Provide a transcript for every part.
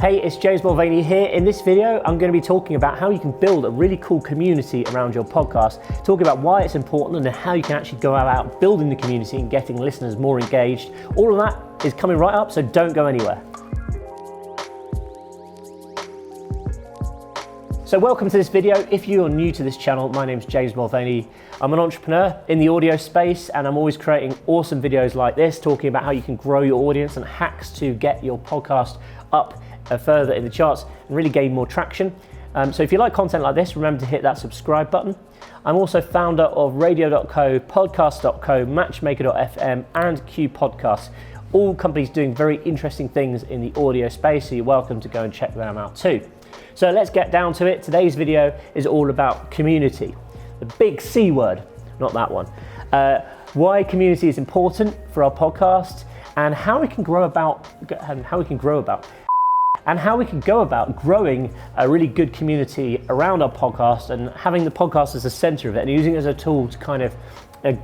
Hey, it's James Mulvaney here. In this video, I'm going to be talking about how you can build a really cool community around your podcast, talking about why it's important and how you can actually go about building the community and getting listeners more engaged. All of that is coming right up, so don't go anywhere. So welcome to this video. If you're new to this channel, my name's James Mulvaney. I'm an entrepreneur in the audio space, and I'm always creating awesome videos like this, talking about how you can grow your audience and hacks to get your podcast up further in the charts and really gain more traction. So if you like content like this, remember to hit that subscribe button. I'm also founder of radio.co, podcast.co, matchmaker.fm and Q Podcasts, all companies doing very interesting things in the audio space, so you're welcome to go and check them out too. So let's get down to it. Today's video is all about community, the big C word, not that one. Why community is important for our podcast and how we can go about growing a really good community around our podcast and having the podcast as the center of it and using it as a tool to kind of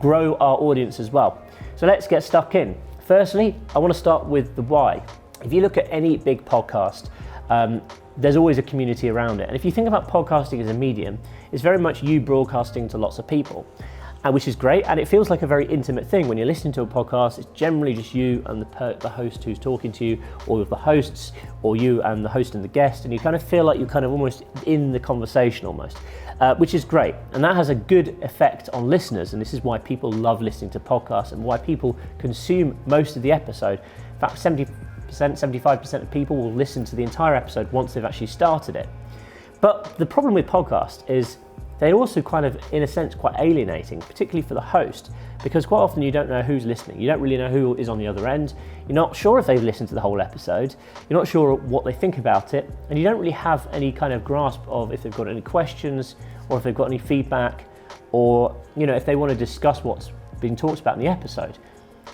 grow our audience as well. So let's get stuck in. Firstly, I want to start with the why. If you look at any big podcast, there's always a community around it. And if you think about podcasting as a medium, it's very much you broadcasting to lots of people, which is great. And it feels like a very intimate thing. When you're listening to a podcast, it's generally just you and the host who's talking to you, or of the hosts, or you and the host and the guest. And you kind of feel like you're kind of almost in the conversation almost, which is great. And that has a good effect on listeners. And this is why people love listening to podcasts and why people consume most of the episode. In fact, 75% of people will listen to the entire episode once they've actually started it. But the problem with podcasts is they're also kind of, in a sense, quite alienating, particularly for the host, because quite often you don't know who's listening. You don't really know who is on the other end. You're not sure if they've listened to the whole episode. You're not sure what they think about it. And you don't really have any kind of grasp of if they've got any questions or if they've got any feedback or, if they want to discuss what's being talked about in the episode.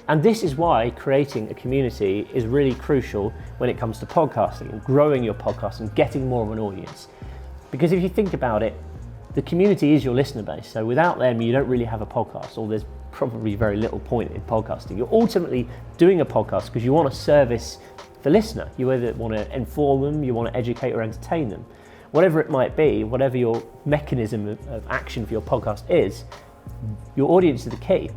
And this is why creating a community is really crucial when it comes to podcasting and growing your podcast and getting more of an audience. Because if you think about it, the community is your listener base. So without them, you don't really have a podcast, or there's probably very little point in podcasting. You're ultimately doing a podcast because you want to service the listener. You either want to inform them, you want to educate or entertain them. Whatever it might be, whatever your mechanism of action for your podcast is, your audience is the key.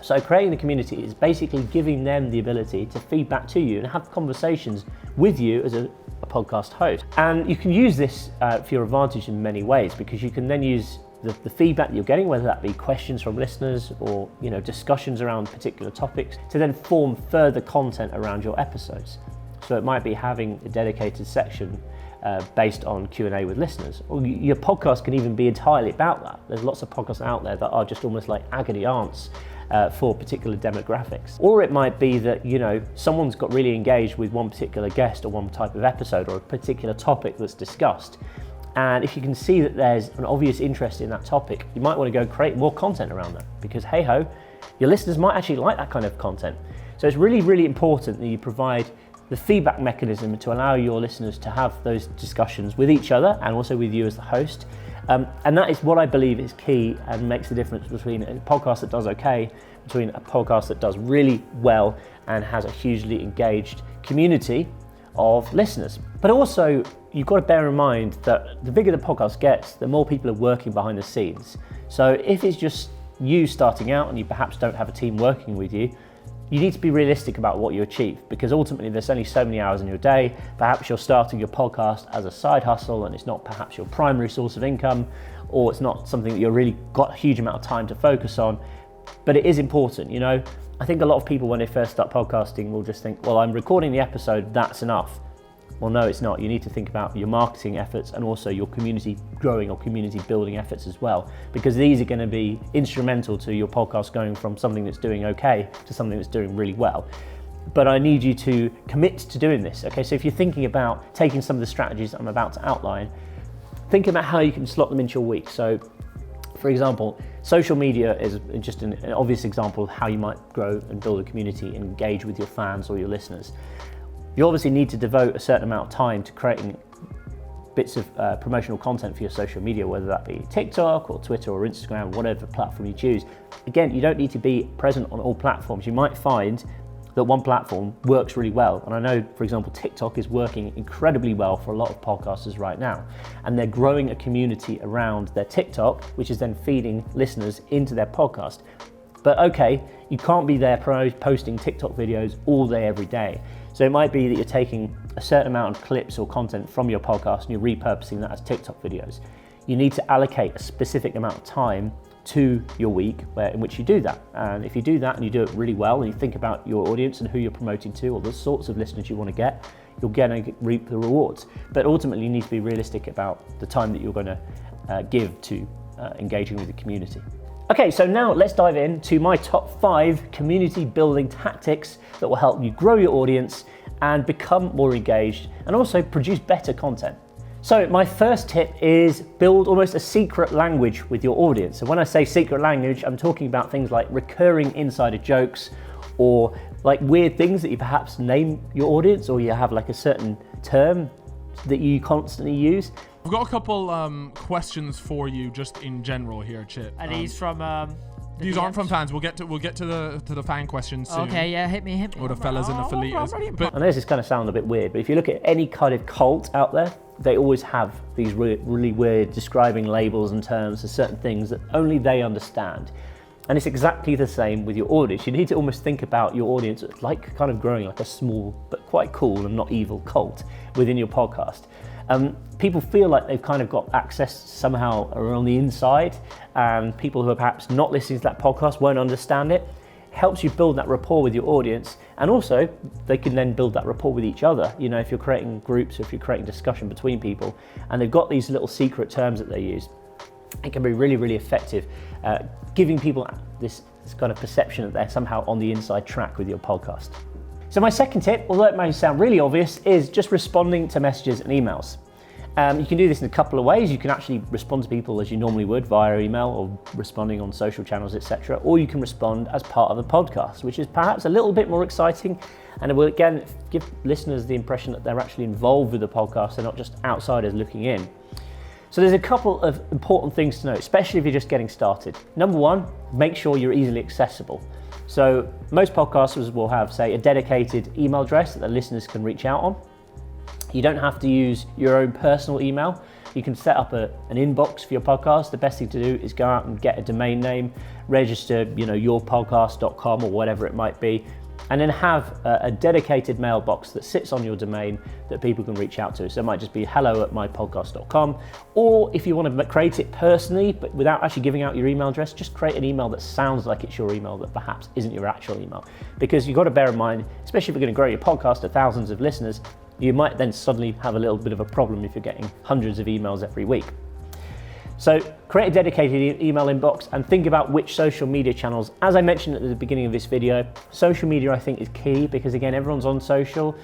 So creating the community is basically giving them the ability to feed back to you and have conversations with you as a podcast host. And you can use this for your advantage in many ways, because you can then use the feedback that you're getting, whether that be questions from listeners or discussions around particular topics, to then form further content around your episodes. So it might be having a dedicated section based on Q&A with listeners, or your podcast can even be entirely about that. There's lots of podcasts out there that are just almost like agony aunts for particular demographics. Or it might be that someone's got really engaged with one particular guest or one type of episode or a particular topic that's discussed, and if you can see that there's an obvious interest in that topic, you might want to go create more content around that, because hey ho, your listeners might actually like that kind of content. So it's really, really important that you provide the feedback mechanism to allow your listeners to have those discussions with each other and also with you as the host. And that is what I believe is key and makes the difference between a podcast that does okay, between a podcast that does really well and has a hugely engaged community of listeners. But also, you've got to bear in mind that the bigger the podcast gets, the more people are working behind the scenes. So if it's just you starting out and you perhaps don't have a team working with you, you need to be realistic about what you achieve, because ultimately there's only so many hours in your day. Perhaps you're starting your podcast as a side hustle and it's not perhaps your primary source of income, or it's not something that you're really got a huge amount of time to focus on, but it is important. I think a lot of people when they first start podcasting will just think, well, I'm recording the episode, that's enough. Well, no, it's not. You need to think about your marketing efforts and also your community growing or community building efforts as well, because these are going to be instrumental to your podcast going from something that's doing okay to something that's doing really well. But I need you to commit to doing this. Okay, so if you're thinking about taking some of the strategies that I'm about to outline, think about how you can slot them into your week. So, for example, social media is just an obvious example of how you might grow and build a community and engage with your fans or your listeners. You obviously need to devote a certain amount of time to creating bits of promotional content for your social media, whether that be TikTok or Twitter or Instagram, whatever platform you choose. Again, you don't need to be present on all platforms. You might find that one platform works really well. And I know, for example, TikTok is working incredibly well for a lot of podcasters right now. And they're growing a community around their TikTok, which is then feeding listeners into their podcast. But okay, you can't be there posting TikTok videos all day, every day. So it might be that you're taking a certain amount of clips or content from your podcast and you're repurposing that as TikTok videos. You need to allocate a specific amount of time to your week in which you do that. And if you do that and you do it really well and you think about your audience and who you're promoting to or the sorts of listeners you want to get, you're going to reap the rewards. But ultimately you need to be realistic about the time that you're going to give to engaging with the community. Okay, so now let's dive into my top 5 community building tactics that will help you grow your audience and become more engaged and also produce better content. So my first tip is build almost a secret language with your audience. So when I say secret language, I'm talking about things like recurring insider jokes or like weird things that you perhaps name your audience, or you have like a certain term that you constantly use. I've got a couple questions for you just in general here, Chip. Are these from these aren't from fans. We'll get to the fan questions soon. Okay, yeah, hit me. Or the fellas and the fellitas. But I know this is going to sound a bit weird, but if you look at any kind of cult out there, they always have these really weird describing labels and terms for certain things that only they understand. And it's exactly the same with your audience. You need to almost think about your audience like kind of growing like a small but quite cool and not evil cult within your podcast. People feel like they've kind of got access somehow around the inside, and people who are perhaps not listening to that podcast won't understand it. Helps you build that rapport with your audience, and also they can then build that rapport with each other. You know, if you're creating groups, if you're creating discussion between people, and they've got these little secret terms that they use, it can be really, really effective, giving people this kind of perception that they're somehow on the inside track with your podcast. So my second tip, although it may sound really obvious, is just responding to messages and emails. You can do this in a couple of ways. You can actually respond to people as you normally would via email or responding on social channels, etc. Or you can respond as part of a podcast, which is perhaps a little bit more exciting, and it will again give listeners the impression that they're actually involved with the podcast. They're not just outsiders looking in. So there's a couple of important things to know, especially if you're just getting started. Number one, make sure you're easily accessible. So most podcasters will have, say, a dedicated email address that the listeners can reach out on. You don't have to use your own personal email. You can set up an inbox for your podcast. The best thing to do is go out and get a domain name, register, yourpodcast.com or whatever it might be, and then have a dedicated mailbox that sits on your domain that people can reach out to. So it might just be hello@mypodcast.com, or if you want to create it personally, but without actually giving out your email address, just create an email that sounds like it's your email that perhaps isn't your actual email. Because you've got to bear in mind, especially if you're going to grow your podcast to thousands of listeners, you might then suddenly have a little bit of a problem if you're getting hundreds of emails every week. So create a dedicated email inbox and think about which social media channels. As I mentioned at the beginning of this video, social media I think is key because again, everyone's on social.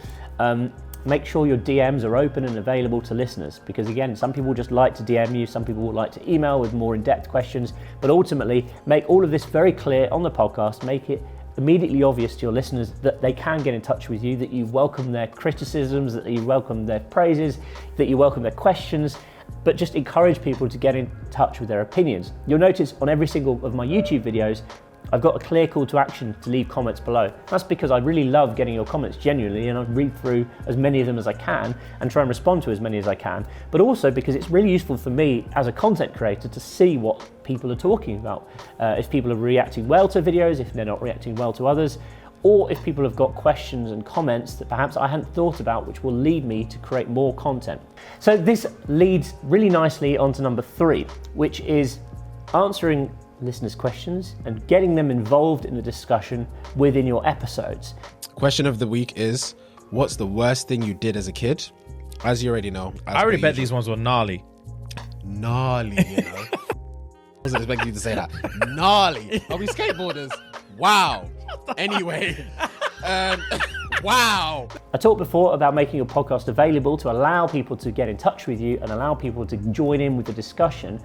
Make sure your DMs are open and available to listeners because again, some people just like to DM you, some people would like to email with more in-depth questions, but ultimately make all of this very clear on the podcast, make it immediately obvious to your listeners that they can get in touch with you, that you welcome their criticisms, that you welcome their praises, that you welcome their questions, but just encourage people to get in touch with their opinions. You'll notice on every single of my YouTube videos, I've got a clear call to action to leave comments below. That's because I really love getting your comments genuinely, and I read through as many of them as I can and try and respond to as many as I can, but also because it's really useful for me as a content creator to see what people are talking about. If people are reacting well to videos, if they're not reacting well to others, or if people have got questions and comments that perhaps I hadn't thought about, which will lead me to create more content. So this leads really nicely onto number 3, which is answering listeners' questions and getting them involved in the discussion within your episodes. Question of the week is, what's the worst thing you did as a kid? As you already know. I already bet these ones were gnarly. Gnarly, I wasn't expecting you to say that. Gnarly. Are we skateboarders? Wow. Anyway. Wow. I talked before about making your podcast available to allow people to get in touch with you and allow people to join in with the discussion.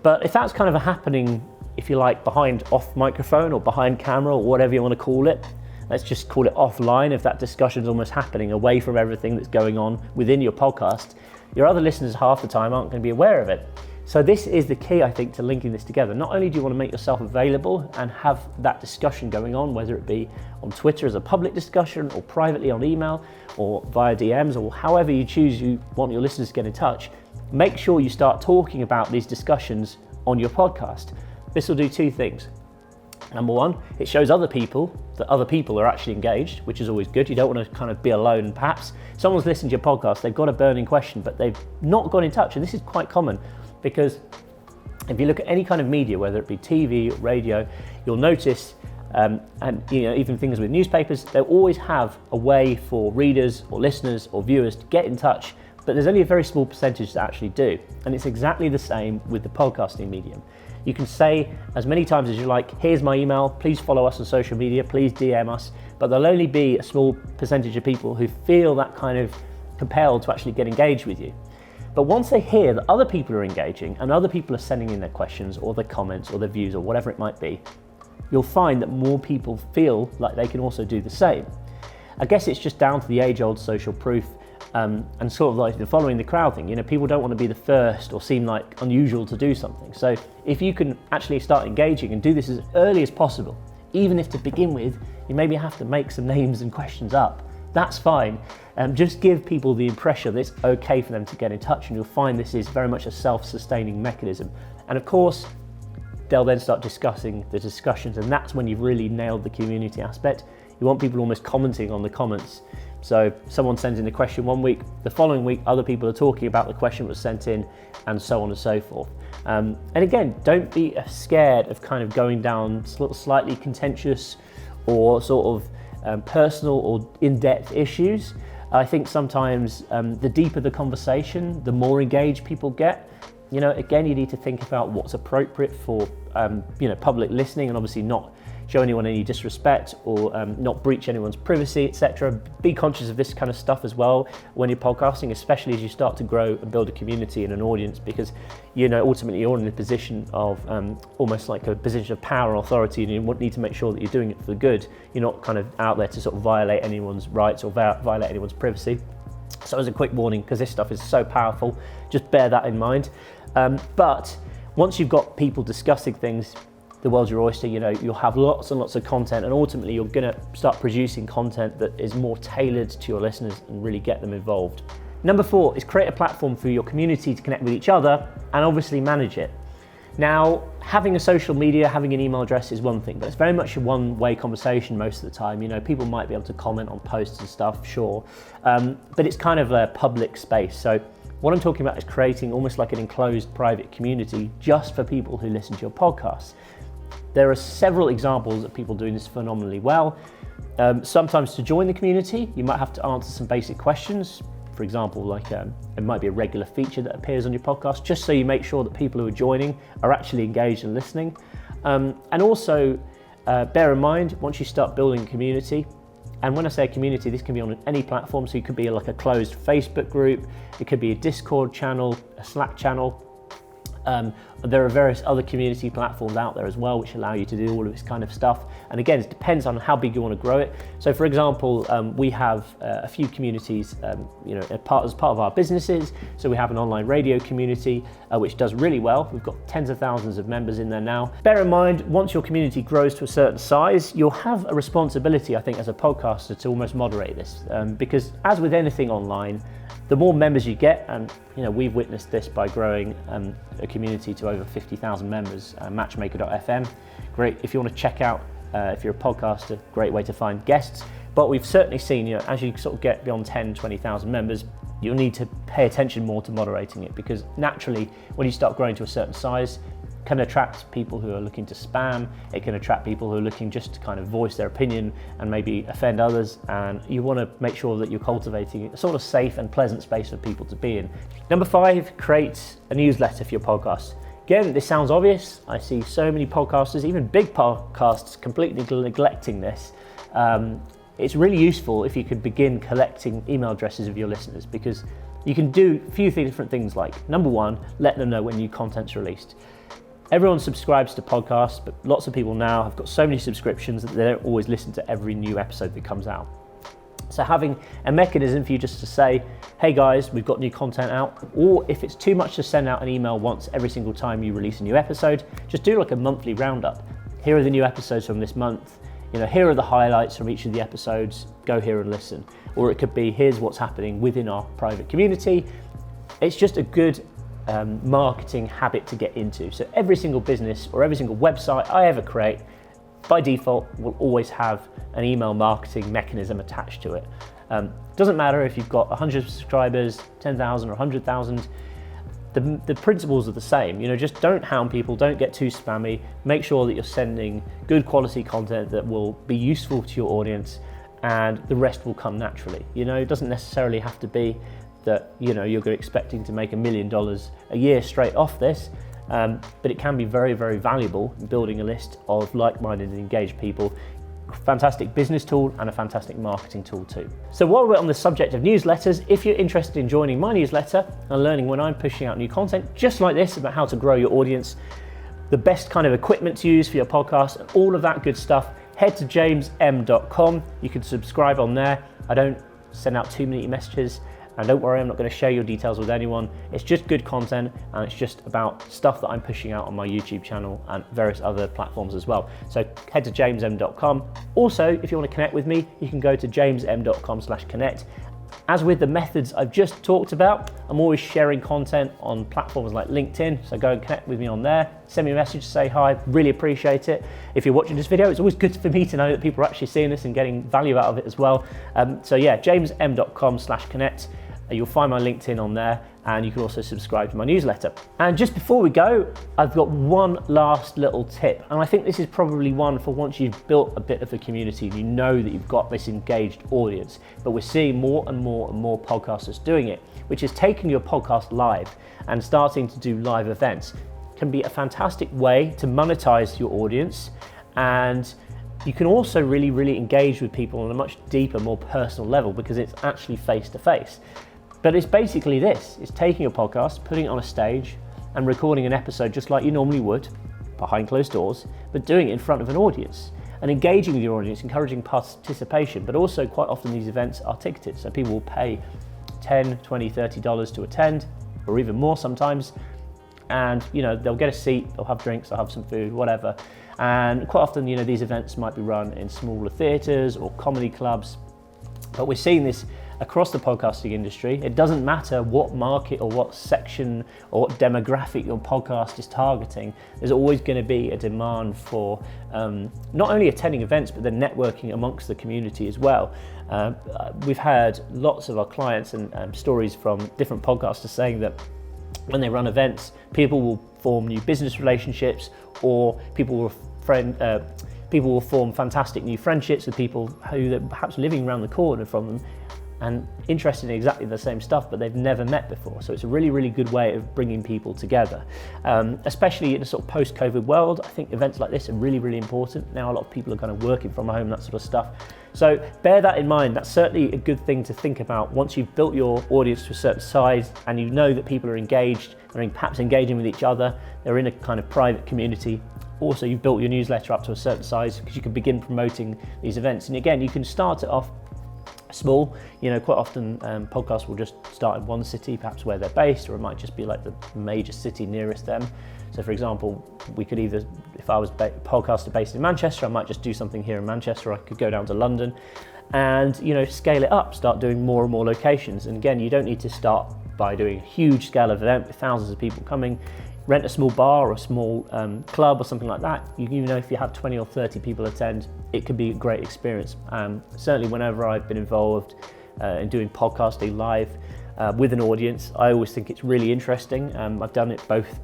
But if that's kind of happening, if you like, behind off microphone or behind camera or whatever you want to call it, let's just call it offline, if that discussion is almost happening away from everything that's going on within your podcast, your other listeners half the time aren't going to be aware of it. So this is the key, I think, to linking this together. Not only do you want to make yourself available and have that discussion going on, whether it be on Twitter as a public discussion or privately on email or via DMs or however you choose you want your listeners to get in touch, make sure you start talking about these discussions on your podcast. This will do two things. Number one, it shows other people that other people are actually engaged, which is always good. You don't want to kind of be alone. Perhaps someone's listened to your podcast, they've got a burning question, but they've not got in touch. And this is quite common because if you look at any kind of media, whether it be TV, radio, you'll notice, and even things with newspapers, they'll always have a way for readers or listeners or viewers to get in touch, but there's only a very small percentage that actually do. And it's exactly the same with the podcasting medium. You can say as many times as you like, here's my email, please follow us on social media, please DM us, but there'll only be a small percentage of people who feel that kind of compelled to actually get engaged with you. But once they hear that other people are engaging and other people are sending in their questions or their comments or their views or whatever it might be, you'll find that more people feel like they can also do the same. I guess it's just down to the age-old social proof and sort of like the following the crowd thing. People don't want to be the first or seem like unusual to do something. So if you can actually start engaging and do this as early as possible, even if to begin with, you maybe have to make some names and questions up, that's fine. Just give people the impression that it's okay for them to get in touch, and you'll find this is very much a self-sustaining mechanism. And of course, they'll then start discussing the discussions, and that's when you've really nailed the community aspect. You want people almost commenting on the comments. So someone sends in a question one week, the following week other people are talking about the question that was sent in, and so on and so forth. And again, don't be scared of kind of going down slightly contentious or sort of personal or in-depth issues. I think sometimes the deeper the conversation, the more engaged people get. Again, you need to think about what's appropriate for public listening, and obviously not show anyone any disrespect or not breach anyone's privacy, etc. Be conscious of this kind of stuff as well when you're podcasting, especially as you start to grow and build a community and an audience, because ultimately you're in a position of almost like a position of power and authority, and you need to make sure that you're doing it for the good. You're not kind of out there to sort of violate anyone's rights or violate anyone's privacy. So as a quick warning, because this stuff is so powerful, just bear that in mind. But once you've got people discussing things, the world's your oyster. You'll have lots and lots of content, and ultimately you're going to start producing content that is more tailored to your listeners and really get them involved. Number 4 is create a platform for your community to connect with each other and obviously manage it. Now, having a social media, having an email address is one thing, but it's very much a one-way conversation most of the time. People might be able to comment on posts and stuff, sure, but it's kind of a public space. So what I'm talking about is creating almost like an enclosed private community just for people who listen to your podcasts. There are several examples of people doing this phenomenally well. Sometimes to join the community, you might have to answer some basic questions. For example, like it might be a regular feature that appears on your podcast, just so you make sure that people who are joining are actually engaged and listening. And also bear in mind, once you start building a community, and when I say a community, this can be on any platform, so it could be like a closed Facebook group, it could be a Discord channel, a Slack channel. There are various other community platforms out there as well which allow you to do all of this kind of stuff, and again, it depends on how big you want to grow it. So for example, we have a few communities as part of our businesses. So we have an online radio community which does really well. We've got tens of thousands of members in there now. Bear in mind, once your community grows to a certain size, you'll have a responsibility, I think, as a podcaster to almost moderate this, because as with anything online, the more members you get, and we've witnessed this by growing a community to over 50,000 members, matchmaker.fm. Great if you want to check out, if you're a podcaster, great way to find guests. But we've certainly seen, as you sort of get beyond 10, 20,000 members, you'll need to pay attention more to moderating it, because naturally, when you start growing to a certain size, it can attract people who are looking to spam, it can attract people who are looking just to kind of voice their opinion and maybe offend others, and you want to make sure that you're cultivating a sort of safe and pleasant space for people to be in. Number 5, create a newsletter for your podcast. Again, this sounds obvious. I see so many podcasters, even big podcasts, completely neglecting this. It's really useful if you could begin collecting email addresses of your listeners, because you can do a few different things, like number 1, let them know when new content's released. Everyone subscribes to podcasts, but lots of people now have got so many subscriptions that they don't always listen to every new episode that comes out. So having a mechanism for you just to say, hey guys, we've got new content out, or if it's too much to send out an email once every single time you release a new episode, just do like a monthly roundup. Here are the new episodes from this month. Here are the highlights from each of the episodes. Go here and listen. Or it could be, here's what's happening within our private community. It's just a good marketing habit to get into. So every single business or every single website I ever create, by default, will always have an email marketing mechanism attached to it. Doesn't matter if you've got 100 subscribers, 10,000 or 100,000, the principles are the same. Just don't hound people, don't get too spammy, make sure that you're sending good quality content that will be useful to your audience, and the rest will come naturally. It doesn't necessarily have to be that you're expecting to make $1 million a year straight off this, but it can be very, very valuable in building a list of like-minded and engaged people. Fantastic business tool and a fantastic marketing tool too. So while we're on the subject of newsletters, if you're interested in joining my newsletter and learning when I'm pushing out new content just like this about how to grow your audience, the best kind of equipment to use for your podcast and all of that good stuff, head to jamesm.com. You can subscribe on there. I don't send out too many messages. And don't worry, I'm not going to share your details with anyone. It's just good content, and it's just about stuff that I'm pushing out on my YouTube channel and various other platforms as well. So head to jamesm.com. Also, if you want to connect with me, you can go to jamesm.com/connect. As with the methods I've just talked about, I'm always sharing content on platforms like LinkedIn, so go and connect with me on there. Send me a message, say hi, really appreciate it. If you're watching this video, it's always good for me to know that people are actually seeing this and getting value out of it as well. So yeah, jamesm.com/connect. You'll find my LinkedIn on there, and you can also subscribe to my newsletter. And just before we go, I've got one last little tip, and I think this is probably one for once you've built a bit of a community, you know that you've got this engaged audience, but we're seeing more and more and more podcasters doing it, which is taking your podcast live and starting to do live events. It can be a fantastic way to monetize your audience, and you can also really, really engage with people on a much deeper, more personal level because it's actually face-to-face. But it's basically this, it's taking a podcast, putting it on a stage and recording an episode just like you normally would, behind closed doors, but doing it in front of an audience and engaging with your audience, encouraging participation. But also quite often these events are ticketed, so people will pay $10, $20, $30 to attend, or even more sometimes. And they'll get a seat, they'll have drinks, they'll have some food, whatever. And quite often, these events might be run in smaller theatres or comedy clubs. But we're seeing this across the podcasting industry. It doesn't matter what market or what section or what demographic your podcast is targeting, there's always going to be a demand for not only attending events, but then networking amongst the community as well. We've heard lots of our clients and stories from different podcasters saying that when they run events, people will form new business relationships, or people will form fantastic new friendships with people who are perhaps living around the corner from them and interested in exactly the same stuff, but they've never met before. So it's a really, really good way of bringing people together. Especially in a sort of post-COVID world, I think events like this are really, really important. Now a lot of people are kind of working from home, that sort of stuff. So bear that in mind. That's certainly a good thing to think about once you've built your audience to a certain size and you know that people are engaged, they're perhaps engaging with each other, they're in a kind of private community. Also, you've built your newsletter up to a certain size because you can begin promoting these events. And again, you can start it off small. Quite often podcasts will just start in one city, perhaps where they're based, or it might just be like the major city nearest them. So for example, we could either, if I was a podcaster based in Manchester, I might just do something here in Manchester, or I could go down to London and scale it up, start doing more and more locations. And again, you don't need to start by doing a huge scale of event with thousands of people coming. Rent a small bar or a small club or something like that. If you have 20 or 30 people attend, it can be a great experience. Certainly whenever I've been involved in doing podcasting live with an audience, I always think it's really interesting. I've done it both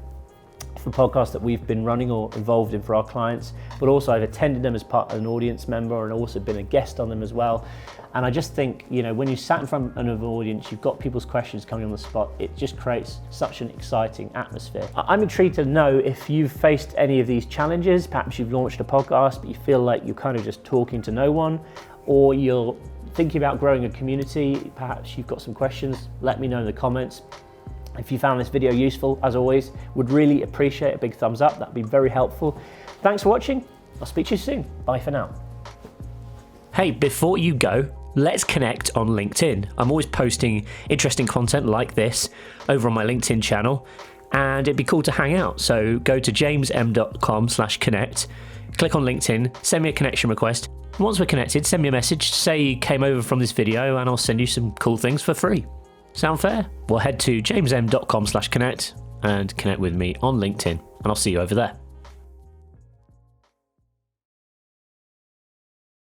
for podcasts that we've been running or involved in for our clients, but also I've attended them as part of an audience member and also been a guest on them as well. And I just think, when you sat in front of an audience, you've got people's questions coming on the spot, it just creates such an exciting atmosphere. I'm intrigued to know if you've faced any of these challenges. Perhaps you've launched a podcast, but you feel like you're kind of just talking to no one, or you're thinking about growing a community. Perhaps you've got some questions. Let me know in the comments. If you found this video useful, as always, would really appreciate a big thumbs up. That'd be very helpful. Thanks for watching. I'll speak to you soon. Bye for now. Hey, before you go, let's connect on LinkedIn. I'm always posting interesting content like this over on my LinkedIn channel, and it'd be cool to hang out. So go to jamesm.com/connect, click on LinkedIn, send me a connection request. Once we're connected, send me a message, say you came over from this video, and I'll send you some cool things for free. Sound fair? Well, head to jamesm.com/connect and connect with me on LinkedIn, and I'll see you over there.